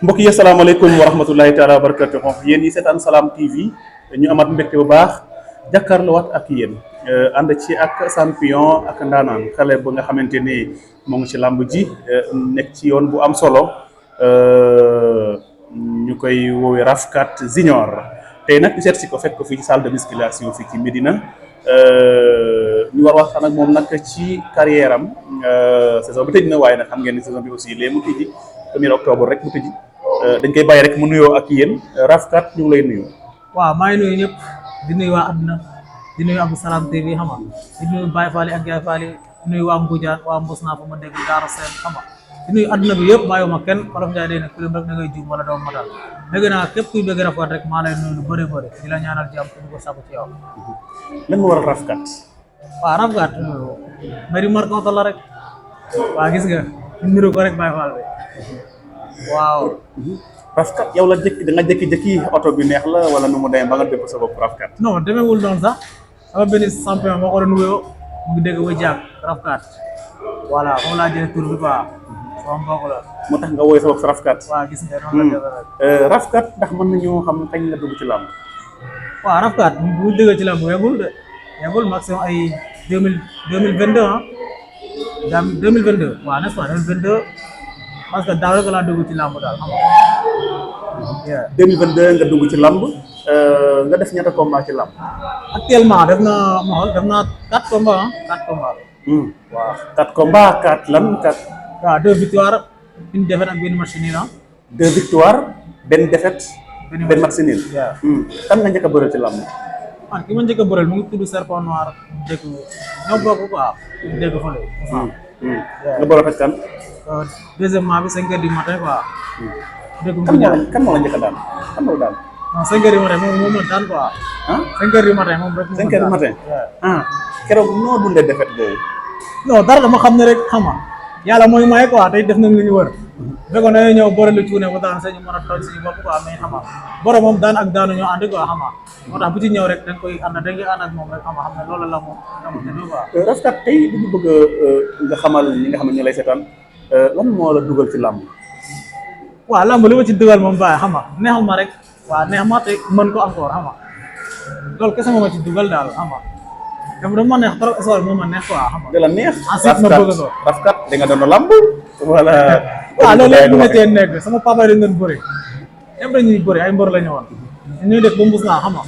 mbokk yi asalaamaaleykum wa rahmatullahi taala wa barakatuh yéen yi seetaan Salam TV ñu amat mbégte bu baax jàkkaarloo waat ak yéen ànd ci ak champion ak ndaanaan xale ba nga xamante ni moo ngi ci làmb ji nekk ci yoon bu am solo ñu koy woowee Rafkat Junior tey nag ñu seet si ko fekk ko fii ci salle de musculation fii ci Médina ñu war waxtaan ak moom nag ci carrière am saison bi tëj na waaye nag xam ngeen ni saison bi aussi léegi mu tijji 1er octobre rek mu tëjji dañ koy bàyyi rek mu nuyoo ak yéen Rafkat ñu ngi lay nuyu. waaw maa ngi nuyu ñëpp di nuyu waa àdduna di nuyu Abdou Salam TV xam nga di nuyu Baye Fall ak Ndiaye Fall di nuyu waa Ngoujaan waa Mbos naa fa ma dégg Daara Sène xam nga di nuyu àdduna bi yëpp bàyyiwuma kenn Wolof Ndiaye day ne ku lim rek da ngay juum wala doo matal dégg naa képp kuy bëgg Rafkat rek maa lay nuyu lu bëri bëri di la ñaanal jàmm di ko sàkku ci yow. lan nga waral Rafkat. waaw Rafkat mari marquant la rek waa gis nga niru ko rek Baye Fall bi waaw. Rafkat yow la jëkki da nga jëkki oto bi neex la wala nu mu demee ba nga def sa bopp Rafkat. non demeewul noonu sax sama benn champion moo ko doon wéyoo mu ngi dégg wa jàpp Rafkat voilà moom laa jëlee tur bi quoi sama mbokk la. moo tax nga woy sa bopp Rafkat. waaw gis nga noonu la demee rek. Rafkat ndax mën nañoo xam kañ nga dugg ci làmb. waaw Rafkat bu dégg ci làmb yegul maximum ay 2022 ah 2022 waaw n'est-ce pas 2022 parce que daaw rek laa dugg ci làmb daal xam nga. 2022 nga dugg ci làmb nga def ñaata combat ci làmb. actuellement def naa 4 combats ah 4 combats. waaw 4 combats 4 lan 4. waaw 2 victoires une défaite ak benn match nul ah. 2 victoires benn défaite. benn match nul. kan nga njëkk a bëre ci làmb. man ki ma njëkk a bëreel mu ngi tudd Serpent Noir dégg ñoo bokk quoi dégg fële. nga bëre fekk kan. deuxièmement bi 5 heures du matin quoi. dégg kan moo la njëkk a daan kan moo la daan. non 5 heures du matin moom moo daan quoi. ah 5 heures du matin moom rek. 5 heures du matin. keroog noo dundee défaite boobu. non dara dama xam ne rek xam nga yàlla mooy maye quoi tey def nañ lu ñu wër. bu fekkoon dañoo ñëw boole lu cuune ba daan sañu mën a toog suñu bopp quoi mais xam nga borom moom daan ak daanu ñoo ànd quoi xam nga moo tax bu ci ñëw rek dañ koy ànd ak moom rek xam ne loolu la moom dama tëdd quoi. Rafkat tey li ñu bëgg nga xamal ñi nga xam ne ñu lay seetaan lan moo la dugal ci làmb. waaw làmb li ma ci dugal moom baax xam nga neexal ma rek waaw neex ma te mën ko encore xam nga loolu kese moo ma ci dugal daal xam nga dama ma neex trop histoire moo ma neex quoi xam nga. da la neex. ensuite ma bëgg ko Rafkat da nga doon làmb wala. waaw loolu lépp dina cee nekk sama papa dañ doon bëri ñëpp dañuy bëri ay mbër la ñu woon ñuy def ba mbus naa xam nga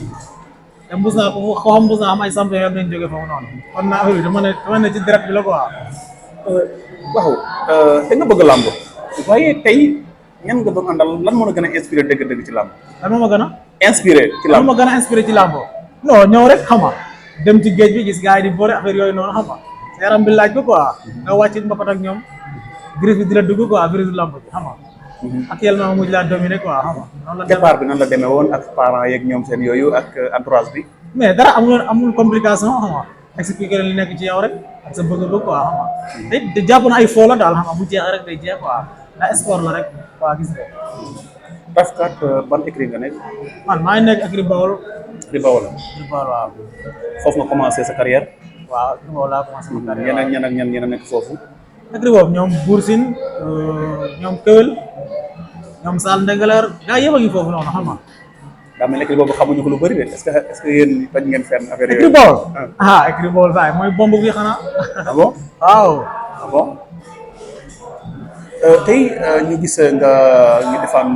te mbus naa ko xam mbus naa xam ay champion yëpp dañ jógee foofu noonu kon naa affaire bi dama ne ci direct bi la quoi. waaw te nga bëgg làmb waaye tey ñan nga doon àndal lan moo la gën a inspiré dëgg-dëgg ci làmb. lan moo ma gën a. inspiré ci làmb lan moo ma gën a inspiré ci làmb. non ñëw rek xam nga dem ci géej bi gis gars yi di bëri affaire yooyu noonu xam nga sa yaram bi laaj ko quoi nga wàcc mbapat ak ñoom virus bi di la dugg quoi virus du làmb bi xam nga. actuellement mujj laa dominé quoi xam nga. noonu la départ bi nan la demee woon ak parents yeeg ñoom seen yooyu ak entourage bi. mais dara amul complication xam nga expliqué li nekk ci yow rek ak sa bëgg-bëgg quoi xam nga te jàpp na ay foo la daal xam nga bu jeexee rek day jeex quoi ndax sport la rek waa gis nga. Rafkat ban écrit nga nekk. man maa ngi nekk écrit Bawol. écrit Bawol. écrit Bawol waaw. foofu nga commencé sa carrière. waaw écrit Bawol laa commencé sama carrière. ñan ak ñan a nekk foofu. écrit boobu ñoom Bour Sine ñoom Kewel ñoom Sall Ndengler gaa yëpp a ngi foofu noonu xam nga. daa mel ni écrit boobu xamuñu ko lu bëri de est-ce que yéen bañ ngeen fenn affaire yooyu. écrit Bawol écrit Bawol waaye mooy bomb bi xanaa. ah bon waaw. ah bon tey ñu gis nga ñu defaan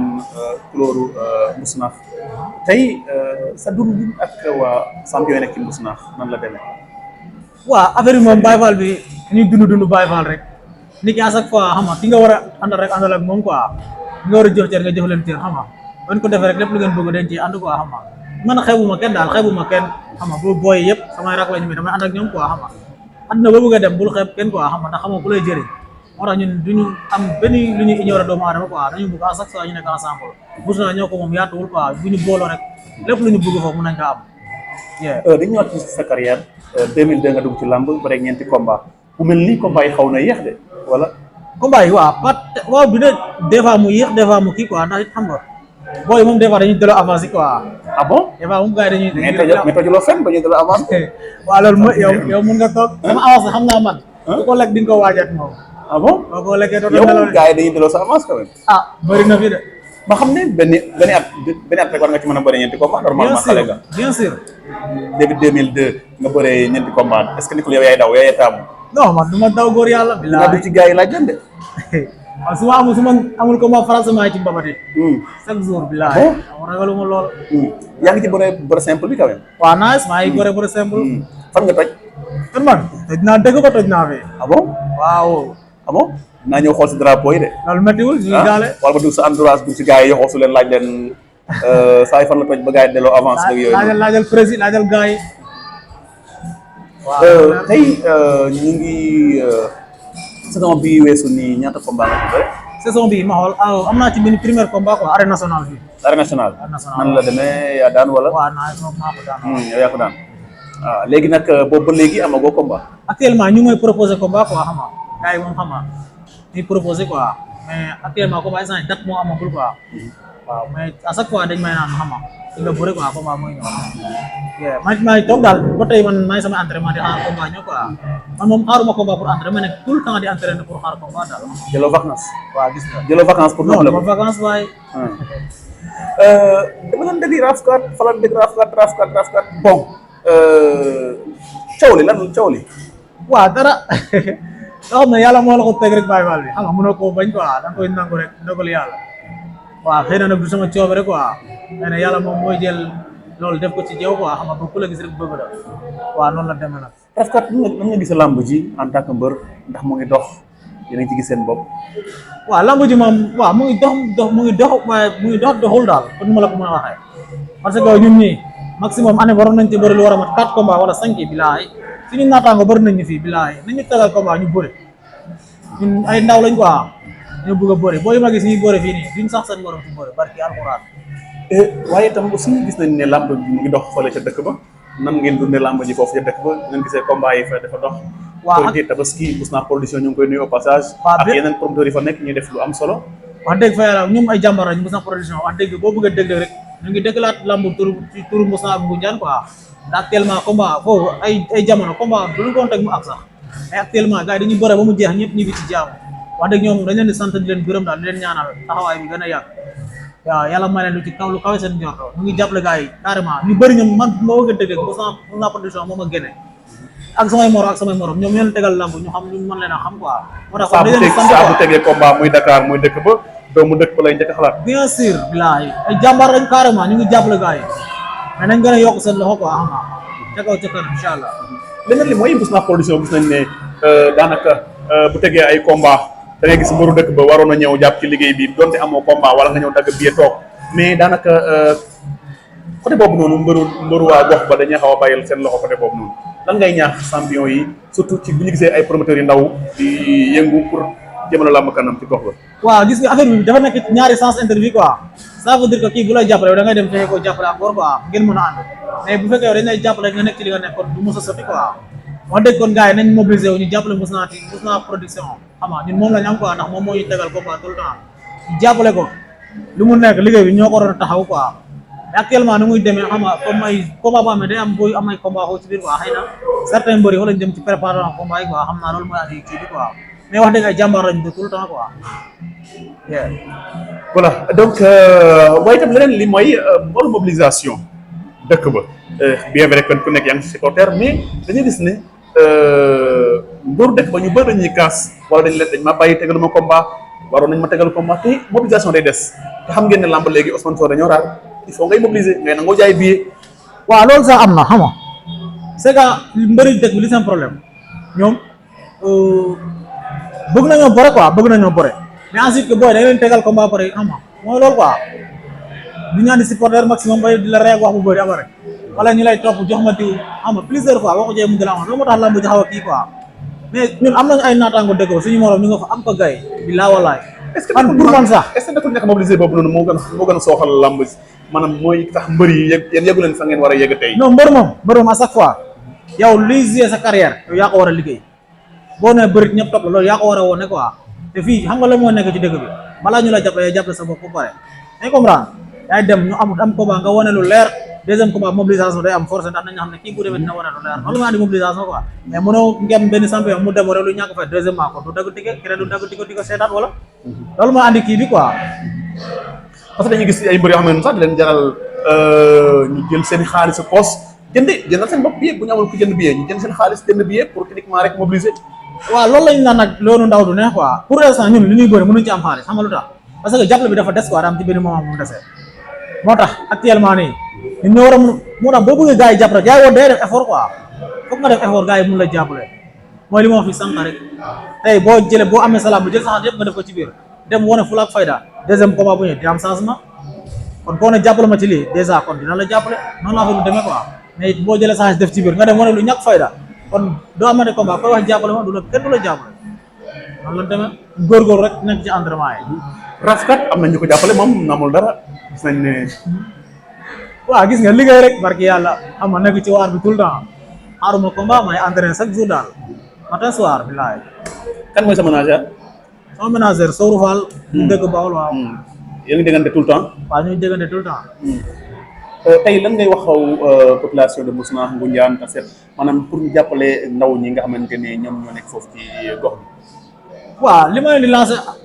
couleur Mbousnakh tey sa dund ak waa champion nekk ci Mbousnakh nan la demee. waaw affaire yi moom Baye Fall bi ñuy dund Baye Fall rek nit ki à chaque fois xam nga ki nga war a àndal rek àndal ak moom quoi ki nga war a jox cër nga jox leen cër xam nga bañ ko defee rek lépp lu ngeen bëgg dañ ci ànd quoi xam nga man xeebuma kenn daal xeebuma kenn xam nga boo booy yëpp samay rak la ñu damay ànd ak ñoom quoi xam nga àdduna ba bëgg a dem bul xeeb kenn quoi xam nga ndax xam nga ku lay jëriñ moo tax ñun duñu am benn lu ñuy ignorer doomu aadama quoi dañu bëgg à chaque fois ñu nekk ensemble bus naa ñoo ko moom yaatuwul quoi bu ñu booloo rek lépp lu ñu bëgg foofu mën nañ ko am. dañu ñëwaat ci sa carrière 2002 nga dugg ci làmb ba rek ñeenti combat bu mel ni combat yi xaw na yéex de wala. combat yi waaw bi de des fois mu yéex des fois mu kii quoi ndax it xam nga booy moom des fois dañuy delloo avance yi quoi. ah bon des fois moom gars yi dañuy. mais tojuloo fenn ba ñu delloo avance. waaw loolu mooy yow mun nga toog sama avance xam naa man. ku ko lekk di nga ko waajaat moom. ah bon boo ko lekkee yow gars yi dañuy delloo sa avance quand même. ah bëri na fi de. ma xam ne benn at rek war nga ci mën a bëri ñeenti combat normalement xale nga bien sûr début 2002 nga bëree ñeenti combat est-ce que nekkul yow yaay daw yaay taamu non man du ma daw góor yàlla nga bilaay du ci gars yi laaj de waaw su ma amul combat franchement ci mbabati chaque jour bilaay ragaluma lool yaa ngi ci bëre simple bi quand même waaw nice maa ngi bëre simple fan nga toj kan man toj naa dëgg ba toj naa fi ah bon waaw ah bon naa ñëw xool si drapeau yi de loolu méttiwul ñu ngi gaale wala ma dugg sa entourage dugg si gars yi yoxoo su leen laaj leen saa yi fan la toj ba gars yi delloo avance ak yooyu laajal président laajal gars yi tey ñu ngi saison bi weesu nii ñaata combat nga ci bëre saison bi ma xool am naa ci benn premier combat quoi arène nationale bi arène nationale nan la demee yaa daan wala waaw naa moom maa ko daan yow yaa ko daan waaw léegi nag boobu ba léegi amagoo combat actuellement ñu ngi may proposé combat quoi xam nga gars yi moom xam nga ñuy proposé quoi mais actuellement combat instant date moo amagul quoi waaw mais à chaque fois dañ may naan xam nga ci nga bëre quoi combat mooy ñëw maa ngi toog daal ba tey man maa ngi sama entraînement di xaar combat ñëw quoi man moom xaaruma combat pour entraînement nekk tout le temps di entraîner pour xaar combat daal jëloo vacance waaw gis nga jëloo vacance pour non dama vacance waaye dama doon dégg rafkat falan dégg rafkat bon coow li lan coow li waaw dara loo xam ne yàlla moo la ko teg rek bàyyi baal bi xam nga mënoo koo bañ quoi da nga koy nangu rek ndogal yàlla waaw xëy na nag du sama coobare quoi xëy na yàlla moom mooy jël loolu def ko ci jaww quoi xam nga ba ku la gis rek bëgg la waaw noonu la demee nag. rafkat nan nga gis làmb ji en tant que mbër ndax mu ngi dox yéen a ngi ci gis seen bopp. waaw làmb ji moom waaw mu ngi dox waaye mu ngi dox doxul daal kon nu ma la ko mën a waxee parce que ñun ñii maximum année waroon nañ ci bëri lu war a mat 4 combats wala 5 yi bilaay suñu naataango bëri nañ ñu fii bilaay nañu tagal combat ñu bëri ñun ay ndaw lañ quoi ñu bëgg a bëri boo yi ma gis ñuy bëri fii nii duñ sax seen morom fi bëri barki alxuraan. waaye itam aussi gis nañ ne làmb ji mu ngi dox fële ca dëkk ba nan ngeen dundee làmb ji foofu ca dëkk ba ngeen gisee combat yi fa dafa dox. waaw Korité Tabaski Ousmane production ñu ngi koy nuyu au passage. ak yeneen promoteurs yi fa nekk ñuy def lu am solo. wax dëgg fa yàlla ñoom ay jàmbar lañ Ousmane production wax dëgg boo bëggee dëgg rek ñu ngi dëggalaat lamb turu Moussa ak Ngoundiane quoi ndax actuellement combat foofu ay jamono combat duñu ko woon teg mu ak sax mais actuellement gars yi dañuy bëre ba mu jeex ñëpp ñu ngi ci jaamu wax dëgg ñoom dañ leen di sant di leen gërëm daal di leen ñaanal taxawaay bi gën a yàgg waaw yàlla may leen lu ci kaw lu kawe seen njorto ñu ngi jàppale gars yi carrément ñu bëri ñoom man moo bëgg a dëgg Moussa production moom a génne ak samay morom ñoom ñoo tegal lamb ñu xam ñu mën leen a xam quoi moo tax saa bu tegee combat muy Dakar muy dëkk ba doomu dëkk ba lay njëkk a xalaat bien sûr bilaay ay jàmbaar lañ carrément ñu ngi jàppale gars yi mais nañ gën a yokk seen loxo quoi xam nga ca kaw ca kanam incha allah leneen li mooy Ousmane production gis nañ ne daanaka bu tegee ay combat da ngay gis mbëru dëkk ba waroon a ñëw jàpp ci liggéey bi donte amoo combat wala nga ñëw dagg billet toog mais daanaka côté boobu noonu mbëru waa gox ba dañuy xaw a bàyyil seen loxo côté boobu noonu lan ngay ñaax champion yi surtout ci bu ñu gisee ay promoteurs yu ndaw di yëngu pour jëmale làmb kanam ci gox ba. waaw gis nga affaire bi dafa nekk ñaari sens interview quoi ça veut dire que kii bu lay jàppale da ngay dem fexe koo jàppale encore quoi ngeen mën a ànd mais bu fekkee yow dañ lay jàppale nga nekk ci li nga nekk kon du mos a sotti quoi wax dëgg kon gars yi nañ mobiliser wu ñu jàppale Moussa production xam nga ñun moom la ñu am quoi ndax moom moo ñu tegal combat tout le temps ñu jàppale ko lu mu nekk liggéey bi ñoo ko waroon a taxaw quoi mais actuellement ni muy demee xam nga comme ay combat boo xam ne day am booy am ay combat xaw ci biir quoi xëy na certains mbëri wala ñu dem ci préparation combat yi quoi xam naa loolu mooy andi kii bi quoi mais wax dëgg ay jàmbaar lañ de tout le temps quoi. voilà donc waaye itam leneen li mooy wàllu mobilisation dëkk ba bien vrai que ku nekk yaa ngi ci supporter mais dañuy gis ne mbëru dëkk ba ñu bëri dañuy kaas wala dañ ma bàyyi tegalu ma combat waroon nañ ma tegal combat te mobilisation day des te xam ngeen ne lamb léegi Ousmane Sow dañoo raar il faut ngay mobiliser ngay nangoo jaay billet. waaw loolu sax am na xam nga c'est que mbëri dëkk bi li seen problème ñoom bëgg nañoo bëre quoi bëgg nañoo bëre mais ensuite que booy da leen tegal combat pare xam nga mooy loolu quoi du ñu andi supporter maximum bay di la reeg wax bu bëri ama rek wala ñu lay topp jox ma diw xam nga plusieurs fois waxu jee mu gën a am loolu moo tax lamb ji xaw a kii quoi mais ñun am nañu ay naataango dëkk ba suñu morom ñu nga fa am ko gay bi laa walaay man pour man sax est-ce que nekkul nekk mobiliser boobu noonu moo gën a sooxal lamb maanaam mooy tax mbër yi yéen yëgu leen fa ngeen war a yëg tey. non mbër moom à chaque fois yow liy gisee sa carrière yow yaa ko war a liggéey boo nee bërit ñëpp topp la loolu yaa ko war a wone quoi te fii xam nga la moo nekk ci dëkk bi balaa ñu la jàppale jàppale sa bopp ba pare dañ comprendre yaay dem ñu am combat nga wane lu leer deuxième combat mobilisation day am force ndax nañu xam ne kii bu demee dina wane lu leer loolu maa di mobilisation quoi mais mënoo ngem benn champion mu dem rek lu ñàkk fa deuxièmement ko du dagg ticket keneen du dagg ticket di ko seetaat wala loolu moo andi kii bi quoi parce que dañuy gis ay mbër yoo xam ne sax di leen jaral ñu jël seen xaalis poos jëndal seen bopp billet bu ñu amul ku jënd billet ñu jënd seen xaalis jënd billet pour uniquement rek mobiliser. waaw loolu lañ naan nag loolu ndaw du neex quoi pour l'instant ñun li ñuy bëri mënuñ ci am xaalis xam nga lu tax parce que jàppale bi dafa des quoi daa am ci benn moment mu desee moo tax actuellement nii ñun ñoo war a moo tax boo bëggee gars yi jàppale gars yi war day def effort quoi foog nga def effort gars yi mun la jàppale mooy li ma wax fi sànq rek tey boo jëlee boo amee salaam bu jël sa xaalis yëpp nga def ko ci biir dem wane fula ak fayda deuxième combat bu ñëwee dina am changement kon koo ne jàppale ma ci lii dèjà kon dina la jàppale noonu la affaire bi demee quoi mais it boo jëlee sa xaalis def ci biir nga dem wane lu ñàkk fayda kon doo amate combat koy wax jàppale ma du la kenn du la jàppale noonu la demee góorgóorlu rek nekk ci entraînement yi. Rafkat am na ñu ko jàppale moom amul dara gis nañ ne. waaw gis nga liggéey rek barki yàlla xam nga nekk ci waar bi tout le temps xaaruma combat may entraîné chaque jour daal matin soir bilaay. kan mooy sa manager. sama manager Sourou Fall. ñu dëkk Bawol waaw. yéen a ngi déggante tout le temps. waaw ñu ngi déggante tout le temps. tey lan ngay waxaw population de Mbousnakh Ngoundiane Tassette maanaam pour ñu jàppale ndaw ñi nga xamante ne ñoom ñoo nekk foofu ci gox bi. waaw li ma leen di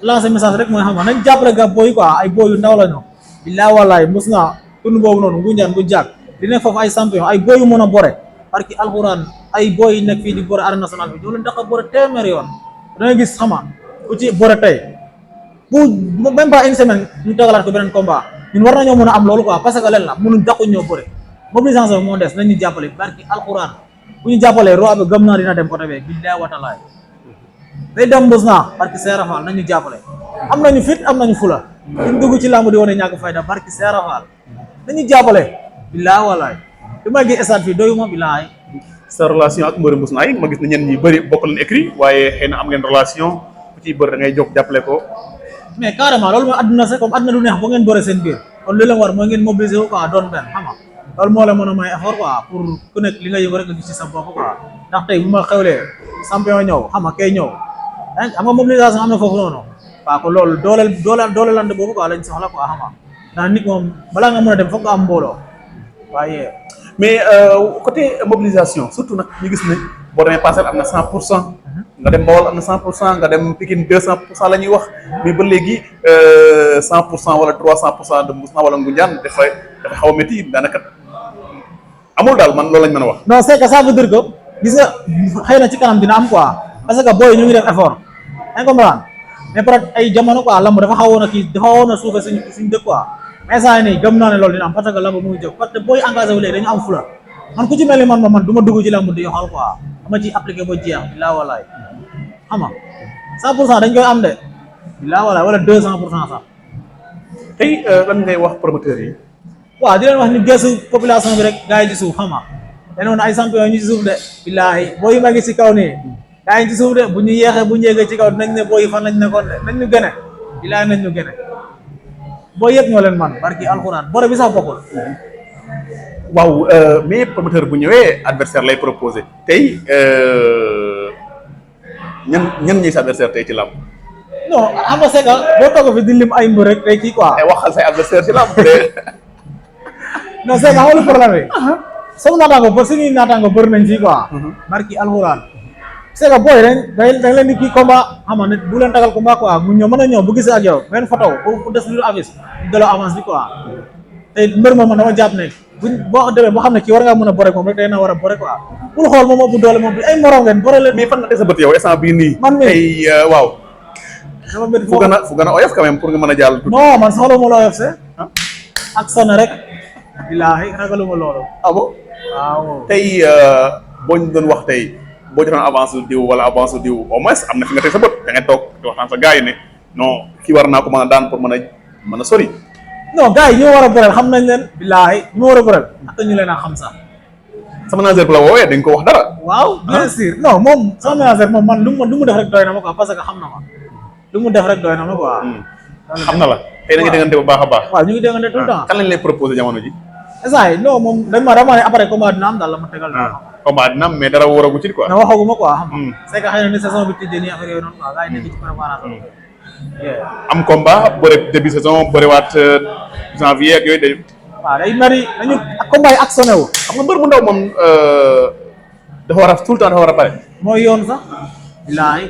lancer message rek mooy xam nga nañ jàppale ga booy quoi ay booy yu ndaw la ñu. billaay wallaay Mbousnakh tund boobu noonu Ngoundiane bu jàkk di nekk foofu ay champion ay booy yu mën a bore parce que alxuraan ay booy yu nekk fii di bore arène nationale bi ñoo leen tax a bore téeméer yoon da ngay gis xama ku ci bore tey bu même pas une semaine ñu tegalaat ko beneen combat ñun war nañoo mën a am loolu quoi parce que leen la mënuñ dàqu ñoo bëre mobilisation bi moo des nañ ñu jàppale barki alxuraan bu ñu jàppalee roi bi gëm naa dina dem côté bee billaay watalaay day dem Mbousnakh barki Seera Fall nañ ñu jàppale am nañu fit am nañu fula duñ dugg ci làmb di wane ñàkk fayda barki Seera Fall nañu jàppale billaay walaay li may gis stade fii doyuma billaay. sa relation ak mbëri Mbousnakh yi ma gis ne ñenn ñi bëri bokk leen écrit waaye xëy na am ngeen relation ku ciy bëri da ngay jóg jàppale ko. mais carrément loolu mooy àdduna sax comme àdduna du neex ba ngeen bëre seen biir kon li leen war mooy ngeen mobiliser wu quoi doon benn xam nga loolu moo la mën a may effort quoi pour ku nekk li nga yëngu rek nga gis ci sa bopp quoi ndax tey bu ma xewlee champion ñëw xam nga kay ñëw xam nga mobilisation am na foofu noonu waaw kon loolu doolelante boobu quoi lañ soxla quoi xam nga ndax nit moom balaa nga mën a dem foog nga am mbooloo waaye. mais côté mobilisation surtout nag ñu gis ne boo demee Parcelles am na 100%. nga dem Bawol am na 100% nga dem Pikine 200% la ñuy wax mais ba léegi 100% wala 300% de Mbousnakh wala Ngoundiane dafa xaw a métti daanaka amul daal man loolu lañ mën a wax. non c'est que ça veut dire que gis nga xëy na ci kanam dina am quoi parce que booy ñu ngi def effort yaa ngi comprendre mais peut être ay jamono quoi lamb dafa xawoon a kii dafa xawoon a suufee suñ dëkk quoi mais saa yi nii gëm naa ne loolu dina am parce que lamb mu ngi jóg parce que booy engagé wu léegi dañu am fula man ku ci mel ni man du ma dugg ci lamb di yoxal quoi dama ciy appliqué ba jeex bilaa walaay xam nga 100% dañ koy am de bilaa walaay wala 200% sax. tey lan ngay wax promoteurs yi. waaw di leen wax ni gëstu population bi rek gars yi ci suuf xam nga dañu ay champion ñu ci suuf de billaahi booy ma ngi ci kaw nii gars yi ci suuf de bu ñu yeexee bu ñu yeggee ci kaw dinañ ne booy fan lañ nekkoon de nañ ñu gëne billaahi nañ ñu gëne booy yëpp ñoo leen man barki alxuraan bore bi sax bokkul. waaw mais promoteur bu ñëwee adversaire lay proposé tey ñan ñuy sa adversaire tey ci làmb. non xam nga c'est que boo toog fi di lim ay mbër rek tey kii quoi. waxal say adversaire ci làmb. non c'est que amul problème yi. sama naataango ba suñuy naataango bëri nañ fii quoi. barki alxuraan. c'est que booy dañ leen di kii combat xam nga bu leen tagal combat quoi mu ñëw mën a ñëw bu gisee ak yow benn photo bu des lu avis ñu delloo avance bi quoi. tey mbër moom man dama jàpp ne boo demee boo xam ne kii war ngaa mën a bore moom rek day na war a bore quoi pour xool moom ëpp doole moom bi ay morom ngeen bore leen. mais fan nga teg sa bët yow instant bii nii. man mii tey waaw. dama bëgg fu gën a oyof quand même pour nga mën a jàll. non man soxla ma la oyof se ak sonn rek. billaahi ragaluma loolu. ah bon waaw. tey boo ñu doon wax tey boo jotoon avance diw wala avance diw au moins am na fi nga teg sa bët da ngay toog di waxtaan sa gars yi ne non kii war naa ko mën a daan pour mën a sori. non gars yi ñi ma war a bëreel xam nañ leen billaahi ñi ma war a bëreel ak ñu leen a xam sax. sa manager bu la woowee dañ ko wax dara. waaw bien sûr non moom sama manager moom man lu mu def rek doy na ma quoi parce que xam na ma lu mu def rek doy na ma quoi. xam na la tey da nga déggante bu baax a baax. waaw ñu ngi déggante tout le temps. kan lañ lay proposé jamono ji. instant yi non moom dama ne après combat dina am daal la ma tegal. combat dina am mais dara wóoragu ci quoi. na waxaguma quoi xam nga. c'est que xëy na ni saison bi tijjee nii affaire yooyu noonu quoi gars yi nekk ci préparation. am combat bëre début saison bëriwaat janvier ak yooyu day. waaw day mari dañu combat yi actionné wu. xam nga mbër mu ndaw moom dafa war a tout le temps dafa war a pare. mooy yoon sax. billaahi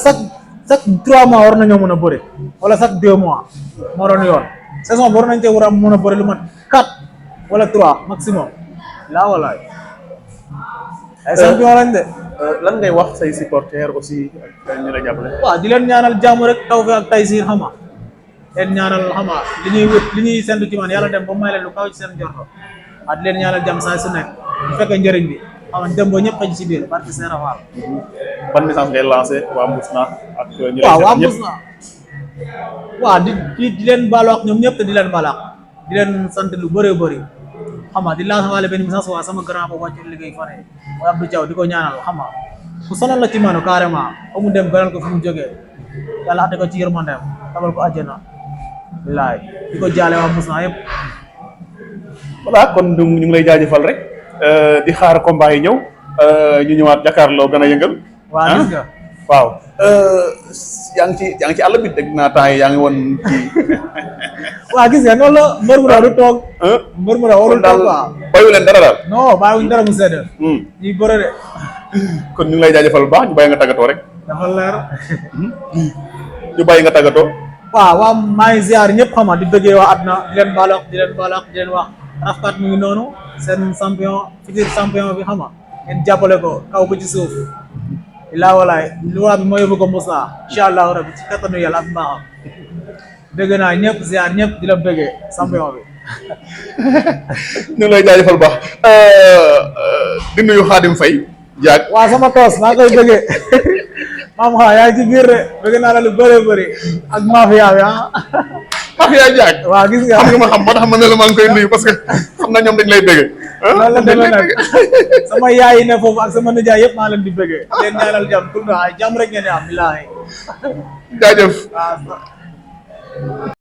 chaque chaque 3 mois war nañoo mën a bëri wala chaque 2 mois moo doon yoon saison bi war nañ cee war a mën a bëri lu mat 4 wala 3 maximum laa walaay ay champion lañ de. lan ngay wax say supporters aussi ak ñi la jàppale. waaw di leen ñaanal jàmm rek taw fi ak taysiir xama leen ñaanal xama li ñuy wut li ñuy sentu ci man yàlla dem ba may leen lu kaw ci seen jorto waaw di leen ñaanal jàmm saa su nekk bu fekkee njëriñ bi xam nga dem ba ñëpp xëy ci biir barke Seera Fall. ban message ngay lancé waa Mbousnaa ak ñi waaw waa ñëpp. Mbousnaa waaw di leen baalu ak ñoom ñëpp te di leen baal ak di leen sant lu bëree bëri xam nga di lancer waale benn message waa sama grand boobu wàccu liggéey fan yi mooy Abdou Thiaw di ko ñaanal xam nga ku sonal la ci manu carrément fa mu dem gënal ko fi mu jógee yàlla atte ko ci yërmandeem tabal ko àjjana bilaay di ko jaale waa Mbousnaa yëpp. voilà kon ñu ngi lay jaajëfal rek di xaar combat yi ñëw ñu ñëwaat jàkkaarloo gën a yëngal. waa gis nga waaw yaa ngi ci àll bi dégg naa temps yi yaa ngi woon kii. waa gis nga noonu la mbër mu daal du toog. mbër mu daal warul toog quoi. bayu leen dara daal. non bàyyiwuñ dara mu sedd. ñuy bëre de. kon ñu ngi lay jaajëfal bu baax ñu bàyyi nga tàggatoo rek. dafa leer. ñu bàyyi nga tàggatoo. waaw waa maa ngi ziar ñëpp xam nga di bëggee waa àdduna di leen baal di leen baal di leen wax Rafkat mu ngi noonu seen champion futur champion bi xam nga ngeen jàppale ko kaw ko ci suuf. illaa walaay lu waa bi moo yóbbu ko Mbousnaa incha allahu rabi ci kattanu yàlla ak mbaaxam dégg naa ñëpp ziar ñëpp di la bëggee champion bi. ñu ngi lay jaajëfal bu baax di nuyu Xaadim Faye jaag. waaw sama toos maa koy bëggee maam xaa yaa ngi ci biir de bëgg naa la lu bëree bëri ak mafia bi ah. mafia jaag. waaw gis nga xam nga ma xam moo tax ma ne la maa ngi koy nuyu parce que xam na ñoom dañ lay bëgg. loolu la demee nag sama yaay yi ne foofu ak sama nijaay yëpp maa leen di bëggee leen ñaanal jàmm tout le temps jàmm rek ngeen di am billaahi jaajëf. waaw.